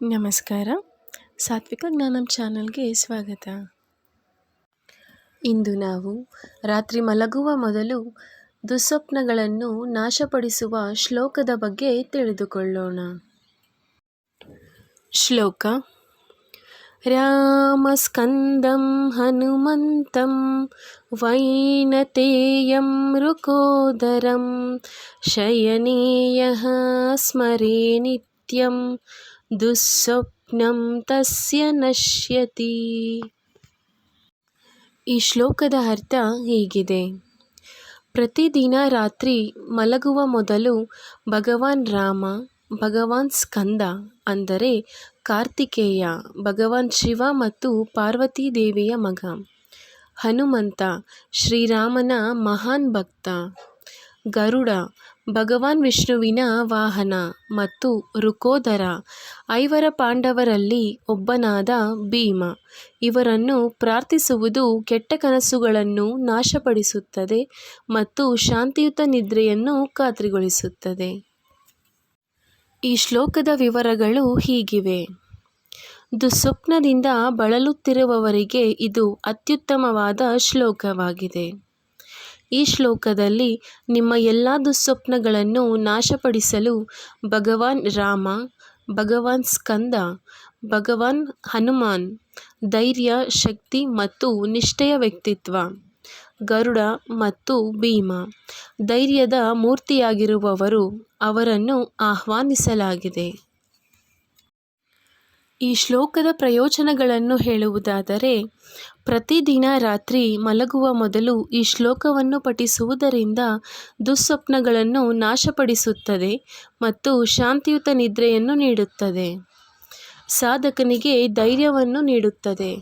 ನಮಸ್ಕಾರ. ಸಾತ್ವಿಕ ಜ್ಞಾನಂ ಚಾನಲ್ಗೆ ಸ್ವಾಗತ. ಇಂದು ನಾವು ರಾತ್ರಿ ಮಲಗುವ ಮೊದಲು ದುಸ್ವಪ್ನಗಳನ್ನು ನಾಶಪಡಿಸುವ ಶ್ಲೋಕದ ಬಗ್ಗೆ ತಿಳಿದುಕೊಳ್ಳೋಣ. ಶ್ಲೋಕ: ರಾಮಸ್ಕಂದಂ ಹನುಮಂತಂ ವೈನತೇಯಂ ಮೃಕೋದರಂ ಶಯನೇಯಃ ಸ್ಮರೇ ನಿತ್ಯಂ ದುಸ್ವಪ್ನಂ ತಸ್ಯ ನಶ್ಯತಿ. ಈ ಶ್ಲೋಕದ ಅರ್ಥ ಹೀಗಿದೆ: ಪ್ರತಿದಿನ ರಾತ್ರಿ ಮಲಗುವ ಮೊದಲು ಭಗವಾನ್ ರಾಮ, ಭಗವಾನ್ ಸ್ಕಂದ ಅಂದರೆ ಕಾರ್ತಿಕೇಯ, ಭಗವಾನ್ ಶಿವ ಮತ್ತು ಪಾರ್ವತೀ ದೇವಿಯ ಮಗ, ಹನುಮಂತ ಶ್ರೀರಾಮನ ಮಹಾನ್ ಭಕ್ತ, ಗರುಡ ಭಗವಾನ್ ವಿಷ್ಣುವಿನ ವಾಹನ ಮತ್ತು ವೃಕೋದರ 5 ಪಾಂಡವರಲ್ಲಿ ಒಬ್ಬನಾದ ಭೀಮ ಇವರನ್ನು ಪ್ರಾರ್ಥಿಸುವುದು ಕೆಟ್ಟ ಕನಸುಗಳನ್ನು ನಾಶಪಡಿಸುತ್ತದೆ ಮತ್ತು ಶಾಂತಿಯುತ ನಿದ್ರೆಯನ್ನು ಖಾತ್ರಿಗೊಳಿಸುತ್ತದೆ. ಈ ಶ್ಲೋಕದ ವಿವರಗಳು ಹೀಗಿವೆ: ದುಸ್ವಪ್ನದಿಂದ ಬಳಲುತ್ತಿರುವವರಿಗೆ ಇದು ಅತ್ಯುತ್ತಮವಾದ ಶ್ಲೋಕವಾಗಿದೆ. ಈ ಶ್ಲೋಕದಲ್ಲಿ ನಿಮ್ಮ ಎಲ್ಲ ದುಸ್ವಪ್ನಗಳನ್ನು ನಾಶಪಡಿಸಲು ಭಗವಾನ್ ರಾಮ, ಭಗವಾನ್ ಸ್ಕಂದ, ಭಗವಾನ್ ಹನುಮಾನ್ ಧೈರ್ಯ, ಶಕ್ತಿ ಮತ್ತು ನಿಷ್ಠೆಯ ವ್ಯಕ್ತಿತ್ವ, ಗರುಡ ಮತ್ತು ಭೀಮ ಧೈರ್ಯದ ಮೂರ್ತಿಯಾಗಿರುವವರು ಅವರನ್ನು ಆಹ್ವಾನಿಸಲಾಗಿದೆ. ಈ ಶ್ಲೋಕದ ಪ್ರಯೋಜನಗಳನ್ನು ಹೇಳುವುದಾದರೆ, ಪ್ರತಿದಿನ ರಾತ್ರಿ ಮಲಗುವ ಮೊದಲು ಈ ಶ್ಲೋಕವನ್ನು ಪಠಿಸುವುದರಿಂದ ದುಸ್ವಪ್ನಗಳನ್ನು ನಾಶಪಡಿಸುತ್ತದೆ ಮತ್ತು ಶಾಂತಿಯುತ ನಿದ್ರೆಯನ್ನು ನೀಡುತ್ತದೆ. ಸಾಧಕನಿಗೆ ಧೈರ್ಯವನ್ನು ನೀಡುತ್ತದೆ.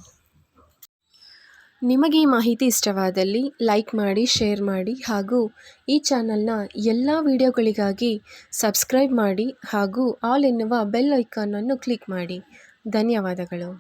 ನಿಮಗೆ ಈ ಮಾಹಿತಿ ಇಷ್ಟವಾದಲ್ಲಿ ಲೈಕ್ ಮಾಡಿ, ಶೇರ್ ಮಾಡಿ ಹಾಗೂ ಈ ಚಾನಲ್ನ ಎಲ್ಲ ವಿಡಿಯೋಗಳಿಗಾಗಿ ಸಬ್ಸ್ಕ್ರೈಬ್ ಮಾಡಿ ಹಾಗೂ ಆಲ್ ಎನ್ನುವ ಬೆಲ್ ಐಕಾನನ್ನು ಕ್ಲಿಕ್ ಮಾಡಿ. ಧನ್ಯವಾದಗಳು.